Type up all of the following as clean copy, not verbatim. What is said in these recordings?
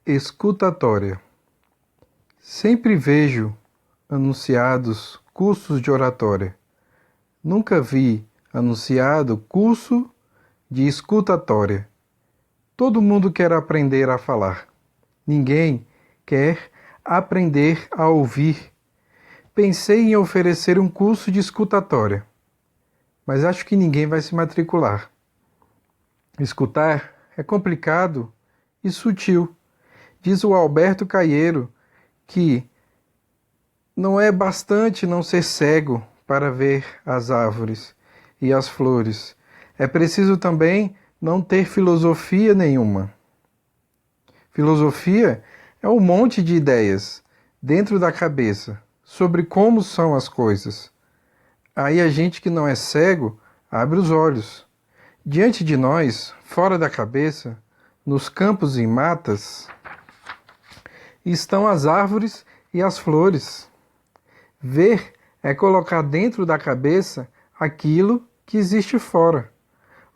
Escutatória. Sempre vejo anunciados cursos de oratória. Nunca vi anunciado curso de escutatória. Todo mundo quer aprender a falar. Ninguém quer aprender a ouvir. Pensei em oferecer um curso de escutatória, mas acho que ninguém vai se matricular. Escutar é complicado e sutil. Diz o Alberto Caeiro que não é bastante não ser cego para ver as árvores e as flores. É preciso também não ter filosofia nenhuma. Filosofia é um monte de ideias dentro da cabeça sobre como são as coisas. Aí a gente que não é cego abre os olhos. Diante de nós, fora da cabeça, nos campos e matas, estão as árvores e as flores. Ver é colocar dentro da cabeça aquilo que existe fora.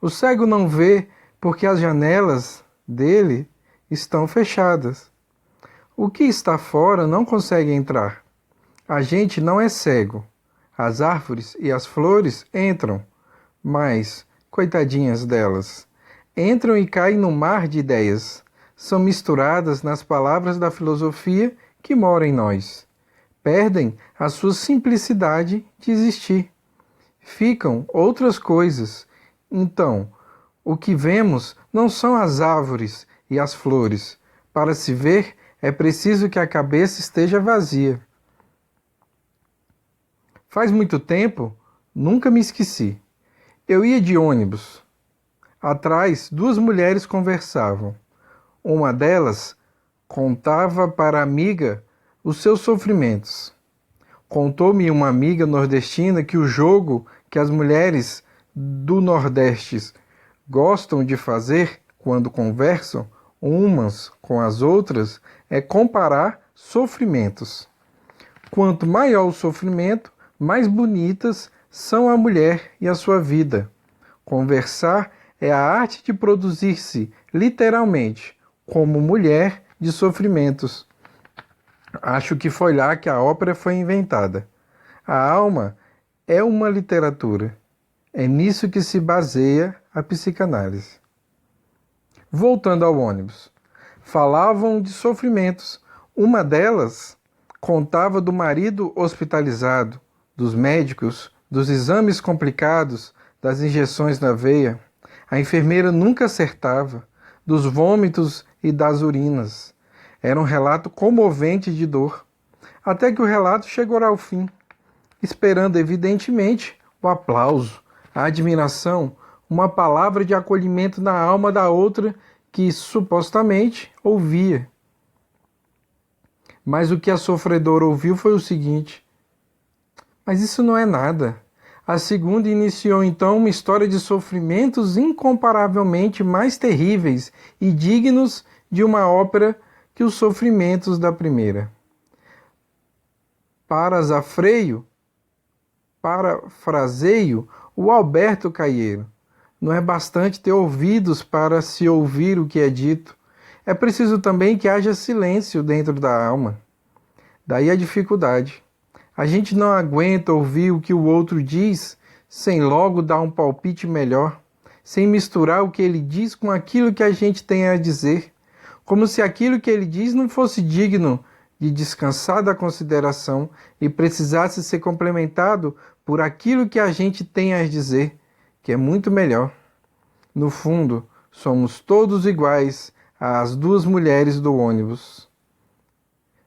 O cego não vê porque as janelas dele estão fechadas. O que está fora não consegue entrar. A gente não é cego. As árvores e as flores entram, mas, coitadinhas delas, entram e caem no mar de ideias. São misturadas nas palavras da filosofia que mora em nós. Perdem a sua simplicidade de existir. Ficam outras coisas. Então, o que vemos não são as árvores e as flores. Para se ver, é preciso que a cabeça esteja vazia. Faz muito tempo, nunca me esqueci. Eu ia de ônibus. Atrás, duas mulheres conversavam. Uma delas contava para a amiga os seus sofrimentos. Contou-me uma amiga nordestina que o jogo que as mulheres do Nordeste gostam de fazer quando conversam umas com as outras é comparar sofrimentos. Quanto maior o sofrimento, mais bonitas são a mulher e a sua vida. Conversar é a arte de produzir-se, literalmente, como mulher de sofrimentos. Acho que foi lá que a ópera foi inventada. A alma é uma literatura. É nisso que se baseia a psicanálise. Voltando ao ônibus. Falavam de sofrimentos. Uma delas contava do marido hospitalizado, dos médicos, dos exames complicados, das injeções na veia. A enfermeira nunca acertava, dos vômitos e das urinas. Era um relato comovente de dor. Até que o relato chegou ao fim, esperando evidentemente o aplauso, a admiração, uma palavra de acolhimento na alma da outra que supostamente ouvia. Mas o que a sofredora ouviu foi o seguinte: mas isso não é nada. A segunda iniciou então uma história de sofrimentos incomparavelmente mais terríveis e dignos de uma ópera que os sofrimentos da primeira. Parafraseio o Alberto Caeiro. Não é bastante ter ouvidos para se ouvir o que é dito. É preciso também que haja silêncio dentro da alma. Daí a dificuldade. A gente não aguenta ouvir o que o outro diz sem logo dar um palpite melhor, sem misturar o que ele diz com aquilo que a gente tem a dizer, como se aquilo que ele diz não fosse digno de descansar da consideração e precisasse ser complementado por aquilo que a gente tem a dizer, que é muito melhor. No fundo, somos todos iguais às duas mulheres do ônibus.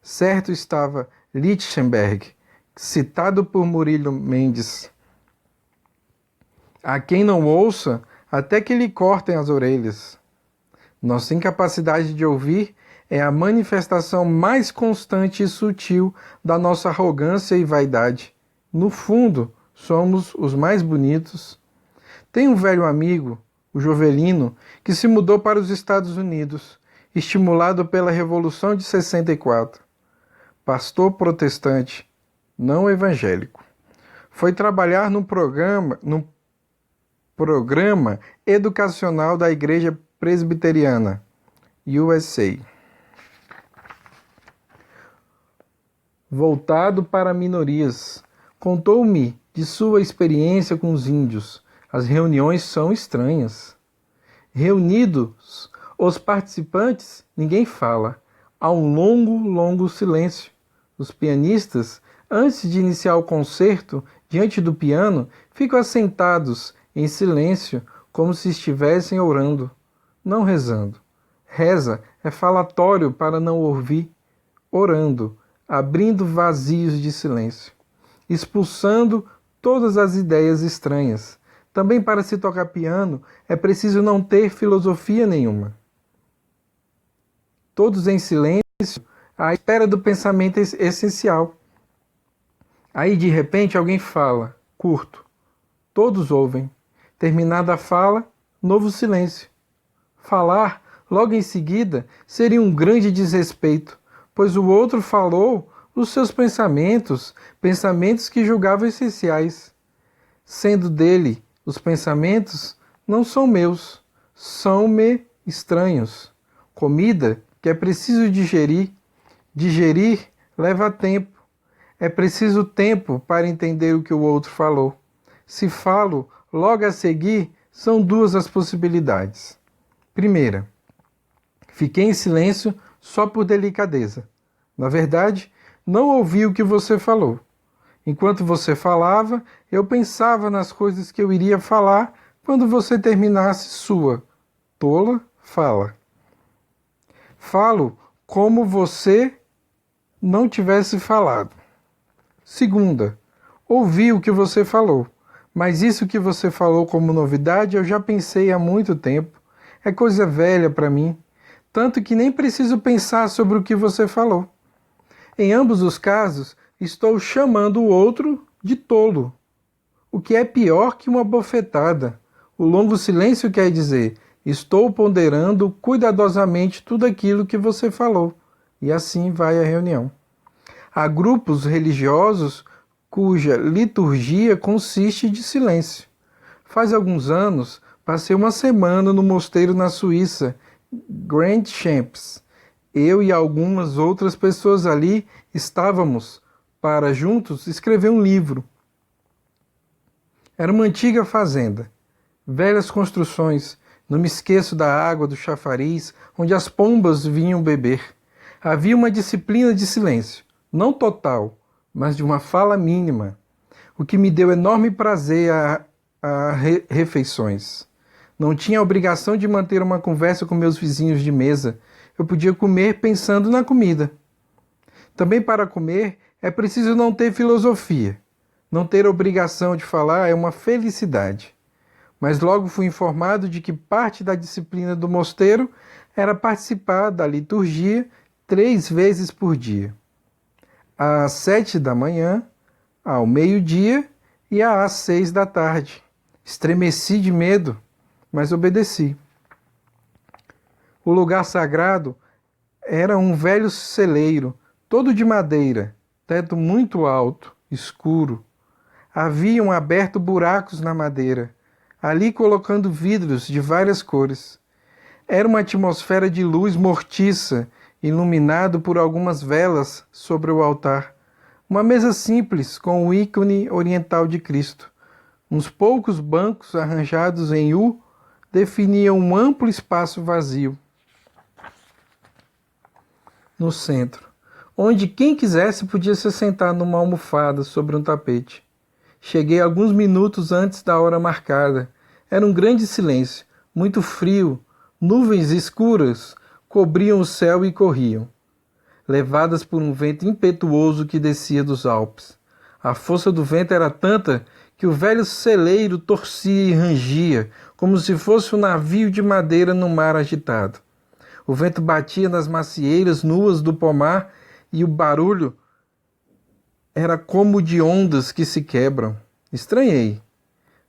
Certo estava Lichtenberg, citado por Murilo Mendes. Há quem não ouça até que lhe cortem as orelhas. Nossa incapacidade de ouvir é a manifestação mais constante e sutil da nossa arrogância e vaidade. No fundo, somos os mais bonitos. Tem um velho amigo, o Jovelino, que se mudou para os Estados Unidos, estimulado pela Revolução de 64. Pastor protestante, não evangélico. Foi trabalhar no programa educacional da Igreja Presbiteriana, USA. voltado para minorias. Contou-me de sua experiência com os índios. As reuniões são estranhas. Reunidos os participantes, ninguém fala. Há um longo silêncio. Os pianistas, antes de iniciar o concerto, diante do piano, ficam assentados em silêncio, como se estivessem orando, não rezando. Reza é falatório para não ouvir, orando, abrindo vazios de silêncio, expulsando todas as ideias estranhas. Também para se tocar piano é preciso não ter filosofia nenhuma. Todos em silêncio, à espera do pensamento essencial. Aí de repente alguém fala, curto. Todos ouvem. Terminada a fala, novo silêncio. Falar, logo em seguida, seria um grande desrespeito, pois o outro falou os seus pensamentos, pensamentos que julgava essenciais. Sendo dele, os pensamentos não são meus, são-me estranhos. Comida que é preciso digerir. Digerir leva tempo. É preciso tempo para entender o que o outro falou. Se falo, logo a seguir, são duas as possibilidades. Primeira, fiquei em silêncio só por delicadeza. Na verdade, não ouvi o que você falou. Enquanto você falava, eu pensava nas coisas que eu iria falar quando você terminasse sua tola fala. Falo como você não tivesse falado. Segunda, ouvi o que você falou, mas isso que você falou como novidade eu já pensei há muito tempo. É coisa velha para mim, tanto que nem preciso pensar sobre o que você falou. Em ambos os casos, estou chamando o outro de tolo, o que é pior que uma bofetada. O longo silêncio quer dizer, estou ponderando cuidadosamente tudo aquilo que você falou, e assim vai a reunião. Há grupos religiosos cuja liturgia consiste de silêncio. Faz alguns anos, passei uma semana no mosteiro na Suíça, Grand Champs. Eu e algumas outras pessoas ali estávamos para juntos escrever um livro. Era uma antiga fazenda, velhas construções, não me esqueço da água do chafariz, onde as pombas vinham beber. Havia uma disciplina de silêncio, não total, mas de uma fala mínima, o que me deu enorme prazer a refeições. Não tinha a obrigação de manter uma conversa com meus vizinhos de mesa. Eu podia comer pensando na comida. Também para comer é preciso não ter filosofia. Não ter obrigação de falar é uma felicidade. Mas logo fui informado de que parte da disciplina do mosteiro era participar da liturgia 3 vezes por dia. Às 7 da manhã, ao meio-dia e às 6 da tarde. Estremeci de medo, mas obedeci. O lugar sagrado era um velho celeiro, todo de madeira, teto muito alto, escuro. Haviam aberto buracos na madeira, ali colocando vidros de várias cores. Era uma atmosfera de luz mortiça, iluminado por algumas velas sobre o altar. Uma mesa simples com o ícone oriental de Cristo. Uns poucos bancos arranjados em U definiam um amplo espaço vazio no centro, onde quem quisesse podia se sentar numa almofada sobre um tapete. Cheguei alguns minutos antes da hora marcada. Era um grande silêncio, muito frio. Nuvens escuras cobriam o céu e corriam, levadas por um vento impetuoso que descia dos Alpes. A força do vento era tanta que o velho celeiro torcia e rangia, como se fosse um navio de madeira no mar agitado. O vento batia nas macieiras nuas do pomar e o barulho era como de ondas que se quebram. Estranhei.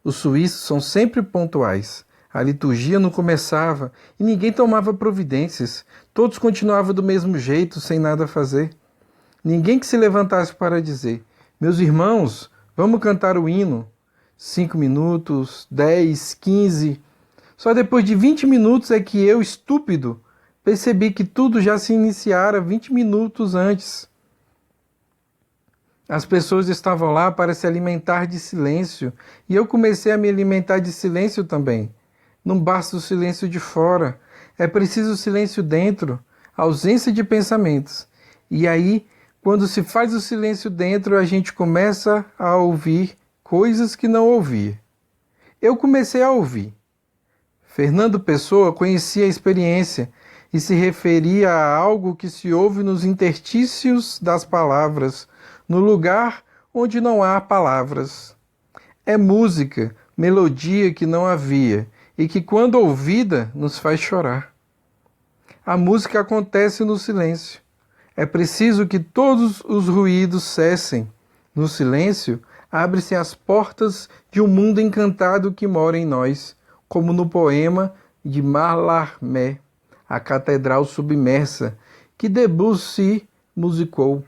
Os suíços são sempre pontuais. A liturgia não começava e ninguém tomava providências. Todos continuavam do mesmo jeito, sem nada a fazer. Ninguém que se levantasse para dizer: meus irmãos, vamos cantar o hino. 5 minutos, 10, 15. Só depois de 20 minutos é que eu, estúpido, percebi que tudo já se iniciara 20 minutos antes. As pessoas estavam lá para se alimentar de silêncio, e eu comecei a me alimentar de silêncio também. Não basta o silêncio de fora, é preciso o silêncio dentro, ausência de pensamentos. E aí, quando se faz o silêncio dentro, a gente começa a ouvir coisas que não ouvia. Eu comecei a ouvir. Fernando Pessoa conhecia a experiência e se referia a algo que se ouve nos interstícios das palavras, no lugar onde não há palavras. É música, melodia que não havia e que, quando ouvida, nos faz chorar. A música acontece no silêncio. É preciso que todos os ruídos cessem. No silêncio, abrem-se as portas de um mundo encantado que mora em nós, como no poema de Mallarmé, A Catedral Submersa, que Debussy musicou.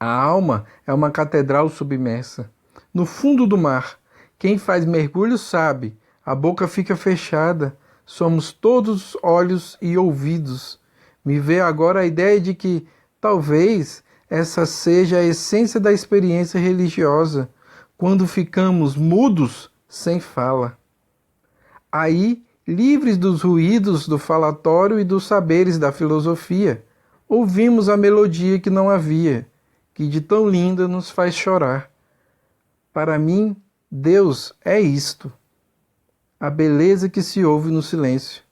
A alma é uma catedral submersa. No fundo do mar, quem faz mergulho sabe, a boca fica fechada, somos todos olhos e ouvidos. Me veio agora a ideia de que, talvez, essa seja a essência da experiência religiosa, quando ficamos mudos sem fala. Aí, livres dos ruídos do falatório e dos saberes da filosofia, ouvimos a melodia que não havia, que de tão linda nos faz chorar. Para mim, Deus é isto, a beleza que se ouve no silêncio.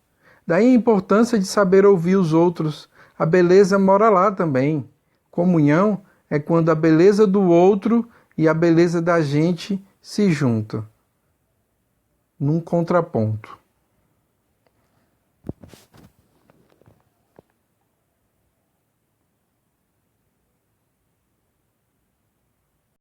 Daí a importância de saber ouvir os outros. A beleza mora lá também. Comunhão é quando a beleza do outro e a beleza da gente se juntam, num contraponto.